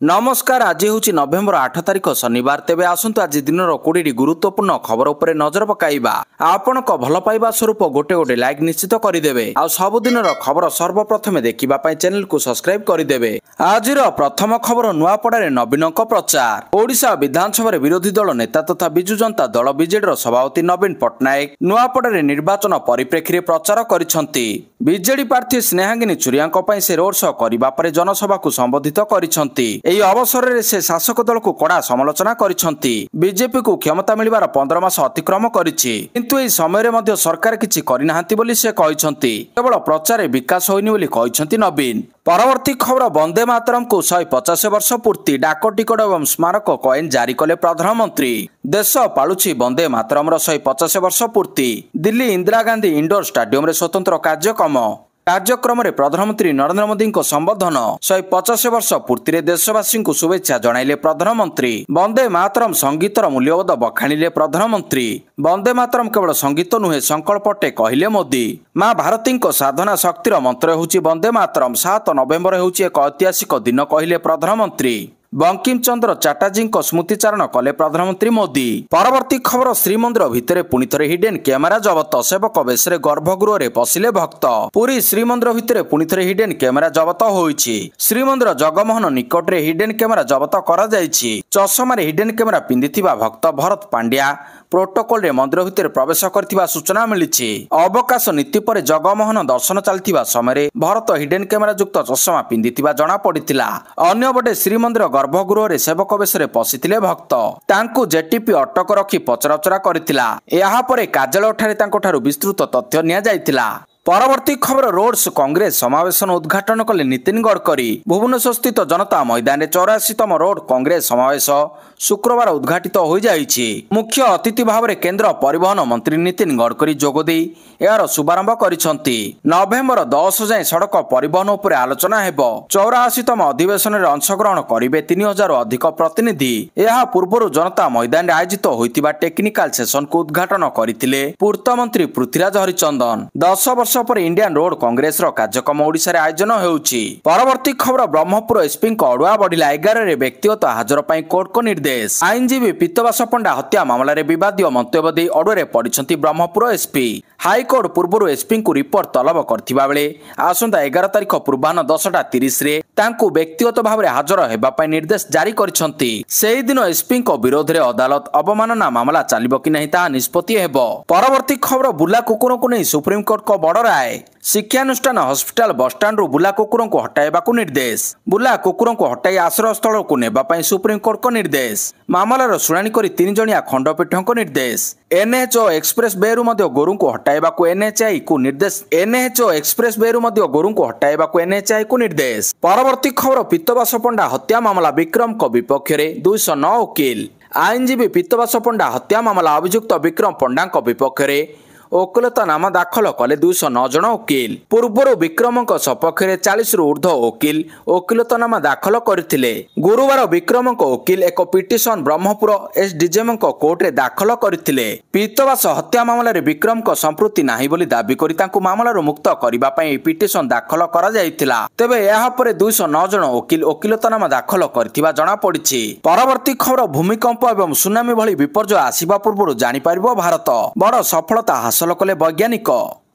नमस्कार। आज हूँ नवेम्बर 8 तारिख शनिवार। तेबे आसंतु आज दिन 20 गुरुत्वपूर्ण खबर उपर नजर पकाइबा। आपण भल पाइबा स्वरूप गोटे गोटे लाइक निश्चित करदेवे। आ सबुदिन खबर सर्वप्रथमे देखा चैनल को सब्सक्राइब करदेवे। आज प्रथम खबर नुआपड़ारे नवीन प्रचार। ओडिशा विधानसभा विरोधी दल नेता तथा बिजु जनता दल बीजेडी सभापति नवीन पट्टनायक नुआपड़ारे निर्वाचन परिप्रेक्षी प्रचार करिसेंती। बीजेडी प्रार्थी स्नेहांगिनी चुरिया से रोड शो करने पर जनसभा को संबोधित करिसेंती। ଏହି ଅବସରରେ ସେ ଶାସକ ଦଳକୁ କଡ଼ା ସମାଲୋଚନା କରିଛନ୍ତି। ବିଜେପିକୁ କ୍ଷମତା ମିଳିବାର 15 ମାସ ଅତିକ୍ରମ କରିଛି, କିନ୍ତୁ ଏହି ସମୟରେ ମଧ୍ୟ ସରକାର କିଛି କରିନାହାନ୍ତି ବୋଲି ସେ କହିଛନ୍ତି। କେବଳ ପ୍ରଚାରରେ ବିକାଶ ହୋଇନି ବୋଲି କହିଛନ୍ତି ନବୀନ। ପରବର୍ତ୍ତୀ ଖବର ବନ୍ଦେ ମାତରମକୁ 150 ବର୍ଷ ପୂର୍ତ୍ତି। ଡାକ ଟିକଟ ଏବଂ ସ୍ମାରକ କଏନ ଜାରି କଲେ ପ୍ରଧାନମନ୍ତ୍ରୀ। ଦେଶ ପାଳୁଛି ବନ୍ଦେ ମାତରମର 150 ବର୍ଷ ପୂର୍ତ୍ତି। ଦିଲ୍ଲୀ ଇନ୍ଦିରା ଗାନ୍ଧୀ ଇଣ୍ଡୋର ଷ୍ଟାଡିୟମରେ ସ୍ୱତନ୍ତ୍ର କାର୍ଯ୍ୟକ୍ରମ प्रधानमंत्री नरेंद्र मोदी संबोधन। 150 वर्ष पूर्ति देशवासी को शुभेच्छा जणाइले प्रधानमंत्री। वंदे मातरम संगीतर मूल्यबोध बखाणिले प्रधानमंत्री। वंदे मातरम केवल संगीत नुहे संकल्प अटे कहले मोदी। माँ भारती साधना शक्तिर मंत्र होउछि वंदे मातरम। 7 नवेम्बर होउछि एक ऐतिहासिक दिन कहले प्रधानमंत्री। बंकिम चंद्र चटर्जी स्मृतिचारण कले प्रधानमंत्री मोदी। परवर्ती खबर श्रीमंदिर भितर पुणी थे हिडेन कैमेरा जबत। सेवक बेश गर्भगृह में पशिले भक्त। पुरी श्रीमंदिर भितर पुणी थे हिडेन कैमेरा जबत होइछि। श्रीमंदिर जगमोहन निकट में हिडेन कैमेरा जबत करा जाइछि। चषमार हिडेन कैमेरा पिंधिथिबा भक्त भरत पांड्या प्रोटोकॉल रे मंदिर भितर प्रवेश करथिबा सूचना मिलिछि। अवकाश नीति पर जगमोहन दर्शन चलथिबा समय भरत हिडेन कैमेरा युक्त चषमा पिंधिथिबा जणा पड़िथिला। अन्यपटे श्रीमंदिर गर्भगृह रे सेवक बेश पशिथिले भक्त। तांकु जेटीपी अटक रखी पचराउचरा करथिला। एहा परे कार्यालय ठारे तांको ठारू विस्तृत तथ्य निया जाइथिला। परवर्ती खबर रोड्स कांग्रेस समावेशन उद्घाटन कले नितिन गडकरी। भुवनेश्वर स्थित जनता मैदान 84तम रोड कांग्रेस समावेश शुक्रवार उद्घाटित हो जाइछि। मुख्य अतिथि भाव में केंद्र परिवहन मंत्री नितिन गडकरी जोगदे यार शुभारंभ करिसेंती। नवेम्बर 10 जाए सड़क परिवहन उपर आलोचना हेबो। 84तम अधिवेशन में अंशग्रहण करिवे 3000 अधिक प्रतिनिधि। यह पूर्व जनता मैदान आयोजित होइतिबा टेक्निकल सेशन को उद्घाटन करथिले पूर्त मंत्री पृथ्वीराज हरिचंदन। 10 वर्ष पर इंडियन रोड कांग्रेस कार्यक्रम ओडिशा रे आयोजन होउछि। परवर्ती खबर ब्रह्मपुर एसपी अड़ुआ बढ़िला। 11 रे व्यक्तिगत हाजर पर कोर्ट को निर्देश। आईनजीवी पीतवास पंडा हत्या मामला रे विवादीय मंतव्य दे अड़ुरे पड़िछंती ब्रह्मपुर एसपी। हाईकोर्ट पूर्व एसपी को रिपोर्ट तलब करथिबा बेले आसंता 11 तारिख पूर्वाह्न 10:30 रे तांकु व्यक्तिगत भाव में हाजर हेबा पई निर्देश जारी करिछंती। सेही दिन एसपी विरोध रे अदालत अवमानना मामला चलिबो कि नहीं ताहा निष्पत्ति हेबो। परवर्ती खबर बुला कुकुर को नहीं सुप्रीम कोर्ट को बड़ राय। शिक्षानुष्ठान हॉस्पिटल बसस्टाण्ड बुला कुकुर को हटाइबा को निर्देश। बुला कुकुर को हटाई आश्रय स्थल को नेबा पई सुप्रीम कोर्ट को निर्देश। मामलार शुणाणी करी 3 जणिया खंडपीठ को निर्देश। एनएचओ एक्सप्रेस वे रु मध्य गोरु को हटाइबा को एनएचआई को निर्देश। एनएचओ एक्सप्रेस वे रु मध्य गोरु को हटाइबा को एनएचआई को निर्देश। परवर्ती खबर पीतवास पंडा हत्या मामला विक्रम को विपक्ष रे 209 वकील। आईनजीवी पीतवास पंडा हत्या मामला अभियुक्त विक्रम पंडा विपक्ष रे ओकिलता नाम दाखल कले 209 जन वकील। पूर्व विक्रम सपक्ष 40 रु ऊर्ध्व वकील ओकिलता नाम दाखल करथिले। गुरुवार विक्रम वकील एक पिटिशन ब्रह्मपुर एसडीजेएम कोर्ट रे दाखल करथिले। पीतवास हत्या मामला रे विक्रम संपृक्ति नाही बोली दाबी करी तांकु मामलाରୁ मुक्त करिबा पई पिटिशन दाखल करा जायतिला। तेबे एहा परे 209 जन वकील ओकिलता नाम दाखल करथिबा जणा पड़िछि। परवर्ती खबर भूमिकंप एवं सुनामी भली विपर्जय आसीबा पूर्व जानि परिबो भारत बड़ सफलता हासिल कले वैज्ञानिक।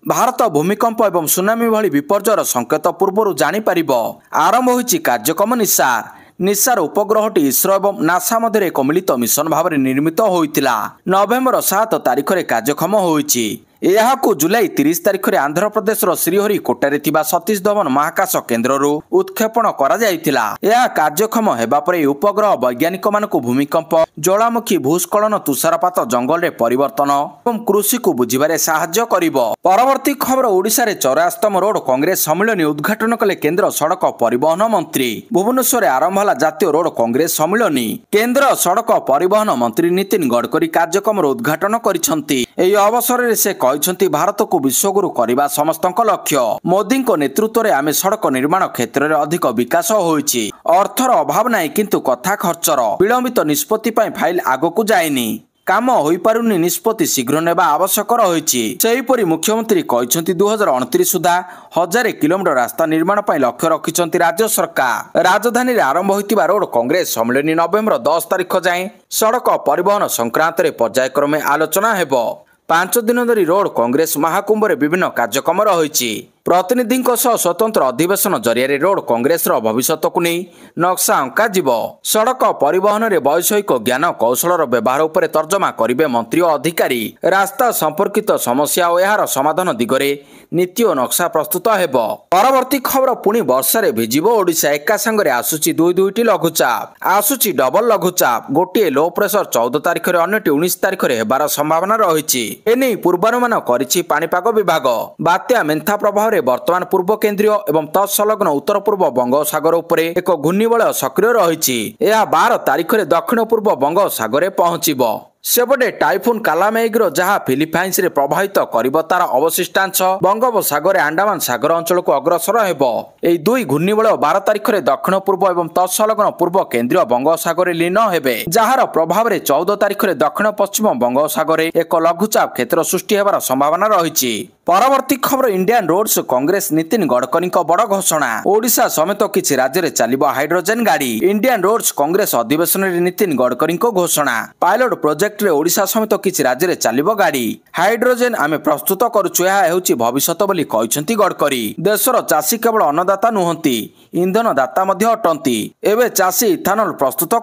भारत भूमिकंप एवं सुनामी भली विपर्जयर संकेत पूर्व जानि परिबो। आरंभ होइछि कार्यक्रम निसार। निसार उपग्रहटी इसरो एवं नासा मध्य एक मिलित मिशन भाव में निर्मित होइतिला। नवेम्बर 7 तारिख रे कार्यक्रम होइछि। यहाकु जुलाई 30 तारिख रे आंध्र प्रदेश श्रीहरिकोटा थिबा सतीश धवन महाकाश केन्द्ररू उत्क्षेपण करा जायतिला। यह कार्यक्रम हेबा परे उपग्रह वैज्ञानिक मानकु भूमिकंप ज्वालामुखी भूस्खलन तुषारपात जंगल रे परिवर्तन एवं कृषि को बुझिबारे सहाय्य करिवो। परवर्ती खबर ओडिशा रे 84तम रोड कांग्रेस सम्मेलन उद्घाटन कले केंद्र सड़क परिवहन मंत्री। भुवनेश्वर आरंभ होला जातीय रोड कांग्रेस सम्मेलन। केंद्र सड़क परिवहन मंत्री नितिन गडकरी कार्यक्रम उद्घाटन करिसंती। एही अवसर रे से भारत को विश्वगुरु करने समस्त लक्ष्य। मोदी नेतृत्व में आम सड़क निर्माण क्षेत्र में अधिक विकास होइछि। अर्थर अभाव नहीं किंतु कथा खर्चर विलंबित निष्पत्ति फाइल आगक जाएनी। କାମ ହୋଇପାରୁନି ନିଷ୍ପତ୍ତି ଶୀଘ୍ର ନେବା ଆବଶ୍ୟକ ରହିଛି। ସେହିପରି ମୁଖ୍ୟମନ୍ତ୍ରୀ କହିଛନ୍ତି 2029 ସୁଦ୍ଧା 1000 କିଲୋମିଟର ରାସ୍ତା ନିର୍ମାଣ ପାଇଁ ଲକ୍ଷ୍ୟ ରଖିଛନ୍ତି ରାଜ୍ୟ ସରକାର। ରାଜଧାନୀରେ ଆରମ୍ଭ ହୋଇଥିବା ରୋଡ କଂଗ୍ରେସ ସମ୍ମିଳନୀ ନଭେମ୍ବର 10 ତାରିଖ ଯାଏଁ ସଡ଼କ ପରିବହନ ସଂକ୍ରାନ୍ତରେ ପର୍ଯ୍ୟାୟକ୍ରମେ ଆଲୋଚନା ହେବ। 5 ଦିନ ଧରି ରୋଡ କଂଗ୍ରେସ ମହାକୁମ୍ଭରେ ବିଭିନ୍ନ କାର୍ଯ୍ୟକ୍ରମ ରହିଛି। ପ୍ରତିନିଧିଙ୍କ ସହ ସ୍ୱତନ୍ତ୍ର ଅଧିବେଶନ ଜରିଆରେ ରୋଡ କଂଗ୍ରେସର ଭବିଷ୍ୟତକୁ ନେଇ ନକ୍ସା ଅଙ୍କାଯିବ। ସଡ଼କ ପରିବହନରେ ବୈଷୟିକ ଜ୍ଞାନ କୌଶଳର ବ୍ୟବହାର ଉପରେ ତର୍ଜମା କରିବେ ମନ୍ତ୍ରୀ ଓ ଅଧିକାରୀ। ରାସ୍ତା ସମ୍ପର୍କିତ ସମସ୍ୟା ଓ ଏହାର ସମାଧାନ ଦିଗରେ ନୀତି ଓ ନକ୍ସା ପ୍ରସ୍ତୁତ ହେବ। ପରବର୍ତ୍ତୀ ଖବର ପୁଣି ବର୍ଷାରେ ଭିଜିବ ଓଡ଼ିଶା। ଏକା ସାଙ୍ଗରେ ଆସୁଛି ଦୁଇଟି ଲଘୁଚାପ। ଆସୁଛି ଡବଲ ଲଘୁଚାପ। ଗୋଟିଏ ଲୋ ପ୍ରେସର 14 ତାରିଖରେ, ଅନ୍ୟଟି 19 ତାରିଖରେ ହେବାର ସମ୍ଭାବନା ରହିଛି। ଏନେଇ ପୂର୍ବାନୁମାନ କରିଛି ପାଣିପାଗ ବିଭାଗ। ବାତ୍ୟା ମେନ୍ଥା ପ୍ରଭାବରେ ବର୍ତ୍ତମାନ ପୂର୍ବ କେନ୍ଦ୍ରୀୟ ଏବଂ ତତ୍ସଂଲଗ୍ନ ଉତ୍ତର ପୂର୍ବ ବଙ୍ଗୋପସାଗର ଉପରେ ଏକ ଘୂର୍ଣ୍ଣିବଳୟ ସକ୍ରିୟ ରହିଛି। ଏହା 12 ତାରିଖରେ ଦକ୍ଷିଣ ପୂର୍ବ ବଙ୍ଗୋପସାଗରରେ ପହଞ୍ଚିବ। ସେପଟେ ଟାଇଫୁନ କାଲାମେଇଗ୍ର ଯାହା ଫିଲିପାଇନ୍ସରେ ପ୍ରଭାବିତ କରିବ ତାର ଅବଶିଷ୍ଟାଂଶ ବଙ୍ଗୋପସାଗରରେ ଆଣ୍ଡାମାନ ସାଗର ଅଞ୍ଚଳକୁ ଅଗ୍ରସର ହେବ। ଏହି ଦୁଇ ଘୂର୍ଣ୍ଣିବଳୟ 12 ତାରିଖରେ ଦକ୍ଷିଣ ପୂର୍ବ ଏବଂ ତତ୍ସଂଲଗ୍ନ ପୂର୍ବ କେନ୍ଦ୍ରୀୟ ବଙ୍ଗୋପସାଗରରେ ଲୀନ ହେବେ, ଯାହାର ପ୍ରଭାବରେ 14 ତାରିଖରେ ଦକ୍ଷିଣ ପଶ୍ଚିମ ବଙ୍ଗୋପସାଗରରେ ଏକ ଲଘୁଚାପ କ୍ଷେତ୍ର ସୃଷ୍ଟି ହେବାର ସମ୍ଭାବନା ରହିଛି। ପରବର୍ତ୍ତୀ ଖବର ଇଣ୍ଡିଆନ ରୋଡ୍ସ କଂଗ୍ରେସ ନୀତିନ ଗଡକରୀଙ୍କ ବଡ ଘୋଷଣା। ଓଡ଼ିଶା ସମେତ କିଛି ରାଜ୍ୟରେ ଚାଲିବ ହାଇଡ୍ରୋଜେନ ଗାଡି। ଇଣ୍ଡିଆନ ରୋଡ୍ସ କଂଗ୍ରେସ ଅଧିବେଶନରେ ନୀତିନ ଗଡକରୀଙ୍କ ଘୋଷଣା। ପାଇଲଟ ପ୍ରୋଜେକ୍ଟରେ ଓଡ଼ିଶା ସମେତ କିଛି ରାଜ୍ୟରେ ଚାଲିବ ଗାଡି। ହାଇଡ୍ରୋଜେନ ଆମେ ପ୍ରସ୍ତୁତ କରୁଛୁ, ଏହା ହେଉଛି ଭବିଷ୍ୟତ ବୋଲି କହିଛନ୍ତି ଗଡକରୀ। ଦେଶର ଚାଷୀ କେବଳ ଅନ୍ନଦାତା ନୁହନ୍ତି, ଇନ୍ଧନ ଦାତା ମଧ୍ୟ ଅଟନ୍ତି। ଏବେ ଚାଷୀ ଇଥାନଲ ପ୍ରସ୍ତୁତ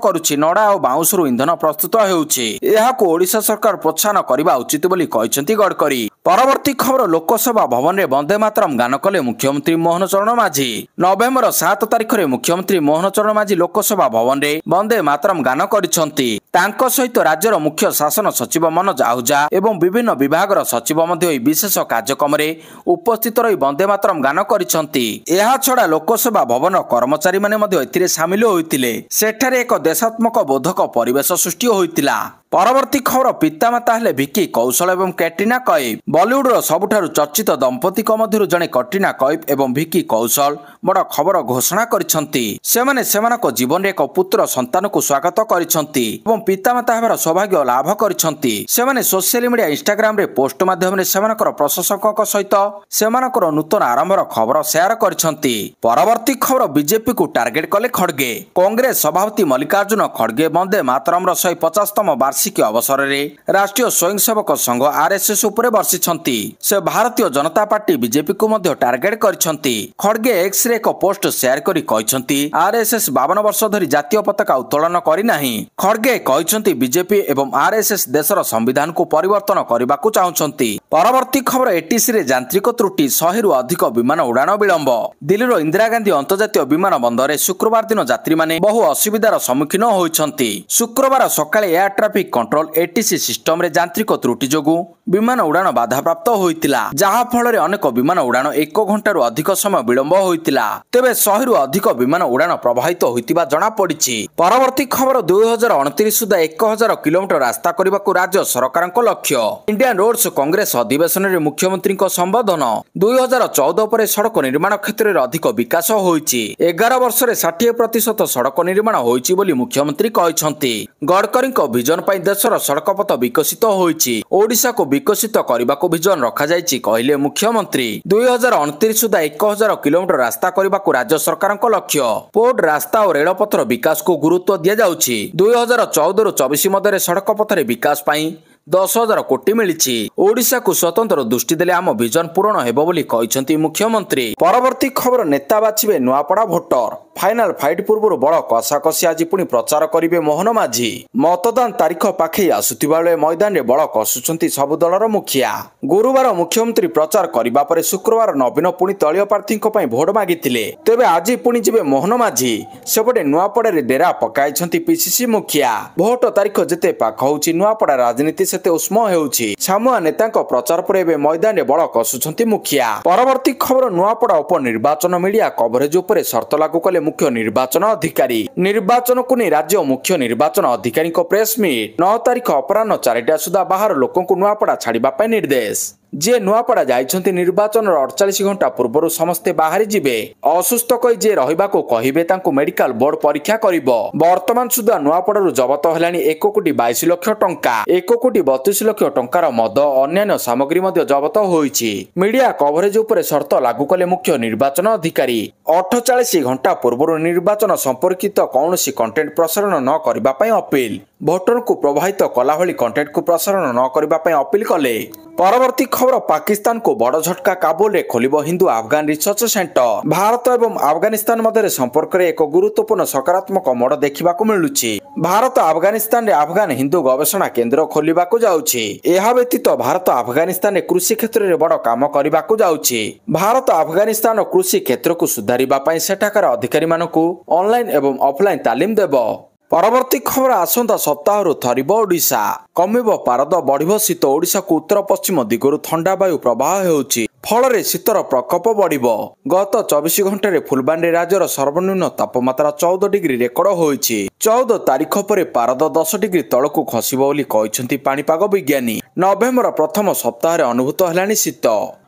କରୁଛି। ନଡା ଓ ବାଉଁଶରୁ ଇନ୍ଧନ ପ୍ରସ୍ତୁତ ହେଉଛି। ଏହାକୁ ଓଡ଼ିଶା ସରକାର ପ୍ରୋତ୍ସାହନ କରିବା ଉଚିତ ବୋଲି କହିଛନ୍ତି ଗଡକରୀ। ପରବର୍ତ୍ତୀ ଖବର ଲୋକସଭା ଭବନରେ ବନ୍ଦେ ମାତରମ୍ ଗାନ କଲେ ମୁଖ୍ୟମନ୍ତ୍ରୀ ମୋହନ ଚରଣ ମାଝୀ। ନଭେମ୍ବର 7 ତାରିଖରେ ମୁଖ୍ୟମନ୍ତ୍ରୀ ମୋହନ ଚରଣ ମାଝୀ ଲୋକସଭା ଭବନରେ ବନ୍ଦେ ମାତରମ୍ ଗାନ କରିଛନ୍ତି। ତାଙ୍କ ସହିତ ରାଜ୍ୟର ମୁଖ୍ୟ ଶାସନ ସଚିବ ମନୋଜ ଆହୁଜା ଏବଂ ବିଭିନ୍ନ ବିଭାଗର ସଚିବ ମଧ୍ୟ ଏହି ବିଶେଷ କାର୍ଯ୍ୟକ୍ରମରେ ଉପସ୍ଥିତ ରହି ବନ୍ଦେ ମାତରମ୍ ଗାନ କରିଛନ୍ତି। ଏହାଛଡା ଲୋକସଭା ଭବନର କର୍ମଚାରୀମାନେ ମଧ୍ୟ ଏଥିରେ ସାମିଲ ହୋଇଥିଲେ। ସେଠାରେ ଏକ ଦେଶାତ୍ମକ ବୋଧକ ପରିବେଶ ସୃଷ୍ଟି ହୋଇଥିଲା। ପରବର୍ତ୍ତୀ ଖବର ପିତାମାତା ହେଲେ ଭିକି କୌଶଳ ଏବଂ କ୍ୟାଟ୍ରିନା କୈଫ୍। ବଲିଉଡର ସବୁଠାରୁ ଚର୍ଚ୍ଚିତ ଦମ୍ପତିଙ୍କ ମଧ୍ୟରୁ ଜଣେ କ୍ୟାଟ୍ରିନା କୈଫ୍ ଏବଂ ଭିକି କୌଶଳ ବଡ଼ ଖବର ଘୋଷଣା କରିଛନ୍ତି। ସେମାନେ ସେମାନଙ୍କ ଜୀବନରେ ଏକ ପୁତ୍ର ସନ୍ତାନକୁ ସ୍ୱାଗତ କରିଛନ୍ତି ଏବଂ ପିତାମାତା ହେବାର ସୌଭାଗ୍ୟ ଲାଭ କରିଛନ୍ତି। ସେମାନେ ସୋସିଆଲ ମିଡିଆ ଇନଷ୍ଟାଗ୍ରାମରେ ପୋଷ୍ଟ ମାଧ୍ୟମରେ ସେମାନଙ୍କର ପ୍ରଶଂସକଙ୍କ ସହିତ ସେମାନଙ୍କର ନୂତନ ଆରମ୍ଭର ଖବର ସେୟାର କରିଛନ୍ତି। ପରବର୍ତ୍ତୀ ଖବର ବିଜେପିକୁ ଟାର୍ଗେଟ କଲେ ଖଡଗେ। କଂଗ୍ରେସ ସଭାପତି ମଲ୍ଲିକାର୍ଜୁନ ଖଡଗେ ବନ୍ଦେ ମାତରମ୍ର 150ତମ ବାର୍ଷିକୀ ଅବସରରେ ରାଷ୍ଟ୍ରୀୟ ସ୍ୱୟଂସେବକ ସଂଘ ଆରଏସଏସ୍ ଉପରେ ବର୍ଷିଛନ୍ତି। ସେ ଭାରତୀୟ ଜନତା ପାର୍ଟି ବିଜେପିକୁ ମଧ୍ୟ ଟାର୍ଗେଟ କରିଛନ୍ତି। ଖଡଗେ ଏକ୍ସରେ ଏକ ପୋଷ୍ଟ ସେୟାର କରି କହିଛନ୍ତି ଆରଏସଏସ୍ 52 ବର୍ଷ ଧରି ଜାତୀୟ ପତାକା ଉତ୍ତୋଳନ କରିନାହିଁ। ଖଡଗେ କହିଛନ୍ତି ବିଜେପି ଏବଂ ଆରଏସଏସ୍ ଦେଶର ସମ୍ବିଧାନକୁ ପରିବର୍ତ୍ତନ କରିବାକୁ ଚାହୁଁଛନ୍ତି। ପରବର୍ତ୍ତୀ ଖବର ଏଟିସିରେ ଯାନ୍ତ୍ରିକ ତ୍ରୁଟି, 100ରୁ ଅଧିକ ବିମାନ ଉଡାଣ ବିଳମ୍ବ। ଦିଲ୍ଲୀର ଇନ୍ଦିରା ଗାନ୍ଧୀ ଅନ୍ତର୍ଜାତୀୟ ବିମାନ ବନ୍ଦରରେ ଶୁକ୍ରବାର ଦିନ ଯାତ୍ରୀମାନେ ବହୁ ଅସୁବିଧାର ସମ୍ମୁଖୀନ ହୋଇଛନ୍ତି। ଶୁକ୍ରବାର ସକାଳେ ଏୟାର ଟ୍ରାଫିକ କଣ୍ଟ୍ରୋଲ ଏଟିସି ସିଷ୍ଟମରେ ଯାନ୍ତ୍ରିକ ତ୍ରୁଟି ଯୋଗୁଁ ବିମାନ ଉଡାଣ ବାଧାପ୍ରାପ୍ତ ହୋଇଥିଲା, ଯାହା ଫଳରେ ଅନେକ ବିମାନ ଉଡାଣ 1 ଘଣ୍ଟାରୁ ଅଧିକ ସମୟ ବିଳମ୍ବ ହୋଇଥିଲା। ତେବେ 100ରୁ ଅଧିକ ବିମାନ ଉଡାଣ ପ୍ରଭାବିତ ହୋଇଥିବା ଜଣାପଡିଛି। ପରବର୍ତ୍ତୀ ଖବର 2029 ସୁଦ୍ଧା 1000 କିଲୋମିଟର ରାସ୍ତା କରିବାକୁ ରାଜ୍ୟ ସରକାରଙ୍କ ଲକ୍ଷ୍ୟ। ଇଣ୍ଡିଆନ ରୋଡ୍ସ କଂଗ୍ରେସ ଅଧିବେଶନରେ ମୁଖ୍ୟମନ୍ତ୍ରୀଙ୍କ ସମ୍ବୋଧନ। 2014 ପରେ ସଡ଼କ ନିର୍ମାଣ କ୍ଷେତ୍ରରେ ଅଧିକ ବିକାଶ ହୋଇଛି। 11 ବର୍ଷରେ 60% ସଡ଼କ ନିର୍ମାଣ ହୋଇଛି ବୋଲି ମୁଖ୍ୟମନ୍ତ୍ରୀ କହିଛନ୍ତି। ଗଡକରୀଙ୍କ ଭିଜନ ପାଇଁ ଦେଶର ସଡ଼କପଥ ବିକଶିତ ହୋଇଛି। ଓଡ଼ିଶାକୁ ବିକଶିତ କରିବାକୁ ଭିଜନ ରଖାଯାଇଛି କହିଲେ ମୁଖ୍ୟମନ୍ତ୍ରୀ। 2029 ସୁଦ୍ଧା 1000 କିଲୋମିଟର ରାସ୍ତା କରିବାକୁ ରାଜ୍ୟ ସରକାରଙ୍କ ଲକ୍ଷ୍ୟ। ପୋର୍ଟ, ରାସ୍ତା ଓ ରେଳପଥର ବିକାଶକୁ ଗୁରୁତ୍ୱ ଦିଆଯାଉଛି। 2014ରୁ 24 ମଧ୍ୟରେ ସଡ଼କ ପଥରେ ବିକାଶ ପାଇଁ 10,000 କୋଟି ମିଳିଛି। ଓଡ଼ିଶାକୁ ସ୍ୱତନ୍ତ୍ର ଦୃଷ୍ଟି ଦେଲେ ଆମ ଭିଜନ ପୂରଣ ହେବ ବୋଲି କହିଛନ୍ତି ମୁଖ୍ୟମନ୍ତ୍ରୀ। ପରବର୍ତ୍ତୀ ଖବର ନେତା ବାଛିବେ ନୂଆପଡ଼ା ଭୋଟର। ଫାଇନାଲ ଫାଇଟ୍ ପୂର୍ବରୁ ବଡ଼ କଷାକଷି ଆଜି ପୁଣି ପ୍ରଚାର କରିବେ ମୋହନ ମାଝୀ। ମତଦାନ ତାରିଖ ପାଖେଇ ଆସୁଥିବା ବେଳେ ମଇଦାନରେ ବଳ କଷୁଛନ୍ତି ସବୁ ଦଳର ମୁଖିଆ। ଗୁରୁବାର ମୁଖ୍ୟମନ୍ତ୍ରୀ ପ୍ରଚାର କରିବା ପରେ ଶୁକ୍ରବାର ନବୀନ ପୁଣି ଦଳୀୟ ପ୍ରାର୍ଥୀଙ୍କ ପାଇଁ ଭୋଟ ମାଗିଥିଲେ। ତେବେ ଆଜି ପୁଣି ଯିବେ ମୋହନ ମାଝୀ। ସେପଟେ ନୂଆପଡ଼ାରେ ଡେରା ପକାଇଛନ୍ତି ପିସିସି ମୁଖିଆ। ଭୋଟ ତାରିଖ ଯେତେ ପାଖ ହେଉଛି ନୂଆପଡ଼ା ରାଜନୀତି ସେତେ ଉଷ୍ମ ହେଉଛି। ଛାମୁଆ ନେତାଙ୍କ ପ୍ରଚାର ପରେ ଏବେ ମଇଦାନରେ ବଳ କଷୁଛନ୍ତି ମୁଖିଆ। ପରବର୍ତ୍ତୀ ଖବର ନୂଆପଡ଼ା ଉପନିର୍ବାଚନ ମିଡିଆ କଭରେଜ ଉପରେ ସର୍ତ୍ତ ଲାଗୁ କଲେ ମୁଖ୍ୟ ନିର୍ବାଚନ ଅଧିକାରୀ। ନିର୍ବାଚନକୁ ନେଇ ରାଜ୍ୟ ମୁଖ୍ୟ ନିର୍ବାଚନ ଅଧିକାରୀଙ୍କ ପ୍ରେସ୍ ମିଟ୍। 9 ତାରିଖ ଅପରାହ୍ନ 4ଟା ସୁଦ୍ଧା ବାହାର ଲୋକଙ୍କୁ ନୂଆପଡ଼ା ଛାଡ଼ିବା ପାଇଁ ନିର୍ଦ୍ଦେଶ। जे नुआपड़ा जाइछन्ति निर्वाचन 48 घंटा पूर्व समस्ते बाहरी जिबे असुस्थ कहि जे रहिबाको कहिबे तांको मेडिकल बोर्ड परीक्षा करिवो। वर्तमान सुधा नुआपड़ारु जबत हेलानी 1 कोटी 22 लाख टंका 1 कोटी 32 लाख टंकार मद अन्यान्य सामग्री मध्य जबत होईछि। मीडिया कवरेज उपरे शर्त लागू कले मुख्य निर्वाचन अधिकारी 48 घंटा पूर्व निर्वाचन संपर्कित कौनसी कंटेंट प्रसारण न करिबा पई अपील। भोटर को प्रभावित कला भली कंटेंट को प्रसारण न करिबा पई अपील कले। परवर्ती खबर पाकिस्तान को बड़ झटका काबुल रे खोलिबो हिंदू अफगान रिसर्च सेंटर। भारत एवं अफगानिस्तान मध्य संपर्क रे एक गुरुत्वपूर्ण सकारात्मक मोड़ देखिबाकू मिलुछि। भारत अफगानिस्तान रे अफगान हिंदू गवेषणा केंद्र खोलिबाकू जाउछि। एहा व्यतीत भारत अफगानिस्तान रे कृषि क्षेत्र रे बड़ काम करिबाकू जाउछि। भारत अफगानिस्तान कृषि क्षेत्र को सुधारिबा पई सेठाकार अधिकारी मानकू ऑनलाइन एवं ऑफलाइन तालीम देबो। परवर्ती खबर आसंता सप्ताह थरिब ओडिशा कमिब पारद बढ़िब शीत ओडिशा को उत्तर पश्चिम दिगरु ठंडा वायु प्रवाह हेउछि फल शीतर प्रकोप बढ़िब। गत 24 घंटे फुलबाणी राज्यर सर्वनिम्न तापमात्रा 14 डिग्री रेकर्ड होइछि। 14 तारिख पर पारद 10 डिग्री तलकू खसिब बोली कहिसंती पाणीपाग विज्ञानी। नवेम्बर प्रथम सप्ताह अनुभूत हेलानी शीत।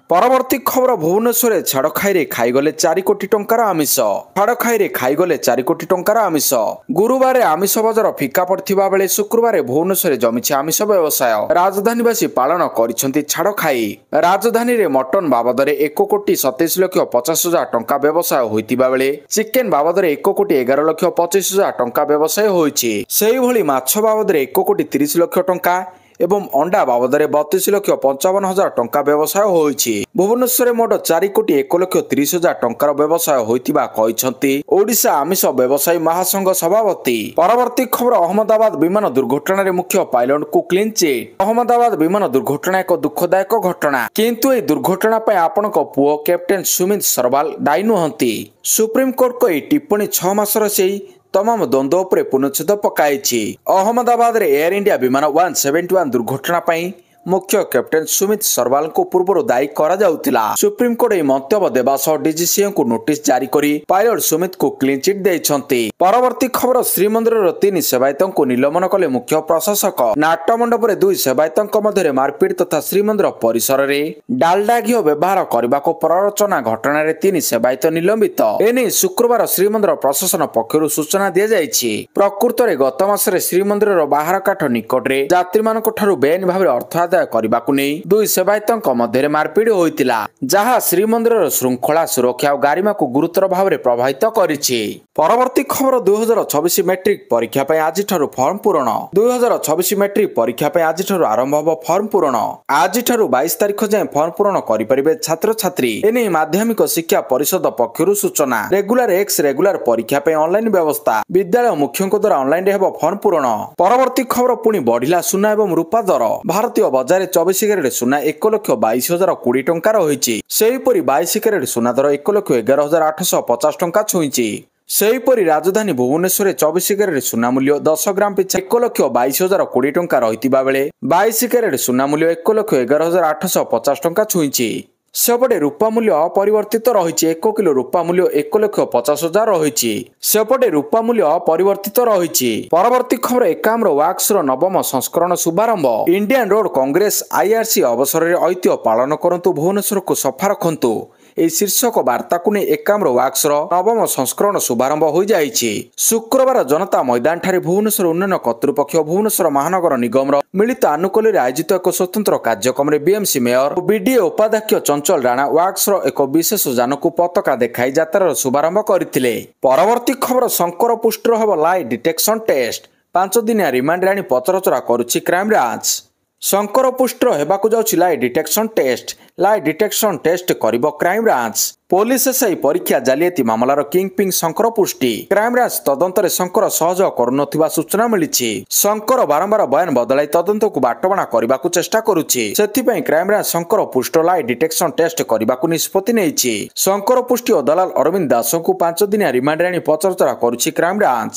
परवर्ती खबर भुवनेश्वर छाड़खाई खाईगले 4 कोटी टंकार आमिष। छाड़खाई खाईगले 4 कोटी टंकार आमिष। गुरुवार आमिष बजार फिका पड़थिबा बेले शुक्रवार भुवनेश्वर जमिछि आमिष व्यवसाय। राजधानीवासी पालन करिसंती छाड़खाई। राजधानी रे मटन बाबद 1 कोटी 27 लाख 50 हजार टंका व्यवसाय होइतिबा बेले चिकेन बाबद 1 कोटी 11 लाख 25 हजार टंका व्यवसाय होइछि। सेही भली माछ बाबद 1 कोटी 30 लाख टंका एवं अंडा बाबद 32 लाख 55 हजार टंका व्यवसाय होइछि। भुवनेश्वर मोट 4 कोटी 1 लाख 30 हजार टंकार व्यवसाय होइतिबा कहिसंती ओडिशा आमिष व्यवसायी महासंघ सभापति। परवर्ती खबर अहमदाबाद विमान दुर्घटना रे मुख्य पायलट को क्लीन चिट। अहमदाबाद विमान दुर्घटना एक दुखदायक घटना किंतु ए दुर्घटना पय आपनक पुओ कैप्टेन सुमित सरवाल दायी नुहंती। सुप्रीम कोर्ट को टिप्पणी 6 मासर सेही तमाम द्वंद्व उपरे पुनच्छेद पकाइछि। अहमदाबाद रे एयर इंडिया विमान 171 दुर्घटना पई मुख्य कैप्टेन सुमित सरवाल को पूर्व दायी करा जाउतिला। सुप्रीम कोर्ट ए मंतव्य देबा सह डीजीसीए को नोटिस जारी करी पायलट सुमित को क्लीन चिट दैछंती। परवर्ती खबर श्रीमंदिर 3 सेवायतों को निलंबन कले मुख्य प्रशासक। नाट्य मंडप रे 2 सेवायतों मध्य मारपीट तथा श्रीमंदिर परिसर रे डालडा घी व्यवहार करने को प्ररोचना घटना रे 3 सेवायत निलंबित। एने शुक्रवार श्रीमंदिर प्रशासन पक्षरु सूचना दिया जायछि। प्रकृत रे गत मासरे श्रीमंदिर बाहर काठ निकट रे यात्री मानक ठारू बेआईन भाव अर्थ करबाकू नै 2 सेवायतों मध्य मारपीट होइतिला जहा श्रीमंदिर श्रृंखला सुरक्षा और गारिमा को गुरुतर भाव में प्रभावित करिछि। परवर्ती खबर 2026 मैट्रिक परीक्षा पे आज ठारू फॉर्म पूरण। 2026 मैट्रिक परीक्षा पे आज ठारू आरंभ हबो फॉर्म पूरण। आज ठारू 22 तारिख जाय फॉर्म पूरण करि परिबे छात्र छात्री। एने माध्यमिक शिक्षा परिषद पक्षरु सूचना। रेगुलर एक्स रेगुलर परीक्षा पे ऑनलाइन व्यवस्था। विद्यालय मुख्यଙ୍କ द्वारा ऑनलाइन रे हबो फॉर्म पूरण। परवर्ती खबर पुनी बढ़िला सुना एवं रूपा दर। भारतीय बजार 24 कैरेट सुना 1 लाख 22 हजार 20 टंका रहिछि। सेहीपरि 22 कैरेट सुना दर 1 लाख 11 हजार 850 टंका छुइछि। सेहीपरि राजधानी भुवनेश्वर 24 कैरेट सुना मूल्य 10 ग्राम पिछा 1 लाख 22 हजार 20 टंका रहितिबा बेले 22 कैरेट सुना मूल्य 1 लाख 11 हजार 850 टंका छुइछि। सेपटे रूपा मूल्य अपरिवर्तित रहिछि। 1 किलो रूपा मूल्य 1 लाख 50 हजार रहिछि। सेपटे रूपा मूल्य अपरिवर्तित रहिछि। परवर्ती खबर एकाम्र वाक्स रो नवम संस्करण शुभारंभ। इंडियन रोड कांग्रेस आईआरसी अवसर रे ऐतिह्य पालन करंतु भुवनेश्वर को सफा रखंतु ए शीर्षक वार्ता को ने एकाम्र वाक्स रो नवम संस्करण शुभारंभ हो जाइछि। शुक्रवार जनता मैदान ठारे भुवनेश्वर उन्नयन कर्तृपक्ष भुवनेश्वर महानगर निगम रो मिलित आनुकूल्य आयोजित एक स्वतंत्र कार्यक्रम रे बीएमसी मेयर और बीडीए उपाध्यक्ष चंचल राणा वाक्स रो एक विशेष जान को पताका देखाई यात्रार शुभारंभ करथिले। परवर्ती खबर शंकर पुष्टर हबो लाई डिटेक्शन टेस्ट। 5 दिनिया रिमांड राणी पचरचरा करूछि क्राइम ब्रांच। शंकर पुष्ट हेबाकू जाउछि लाई डिटेक्शन टेस्ट। लाई डिटेक्शन टेस्ट करिबो क्राइम ब्रांच। पुलिस एसआई परीक्षा जालियाती मामलार किंगपिंग शंकर पुष्टि। क्राइम ब्रांच तदंतरे शंकर सहयोग करुनथिबा सूचना मिलिछि। शंकर बारंबार बयान बदलाई तदंत को बाटबणा करबाकू चेष्टा करुछि। सेथिपई क्राइम ब्रांच शंकर पुष्ट लाई डिटेक्शन टेस्ट करबाकू निष्पत्ति नेइछि। शंकर पुष्टि और दलाल अरविंद दास को 5 दिनिया रिमांड आनी पचरचरा करुछि क्राइम ब्रांच।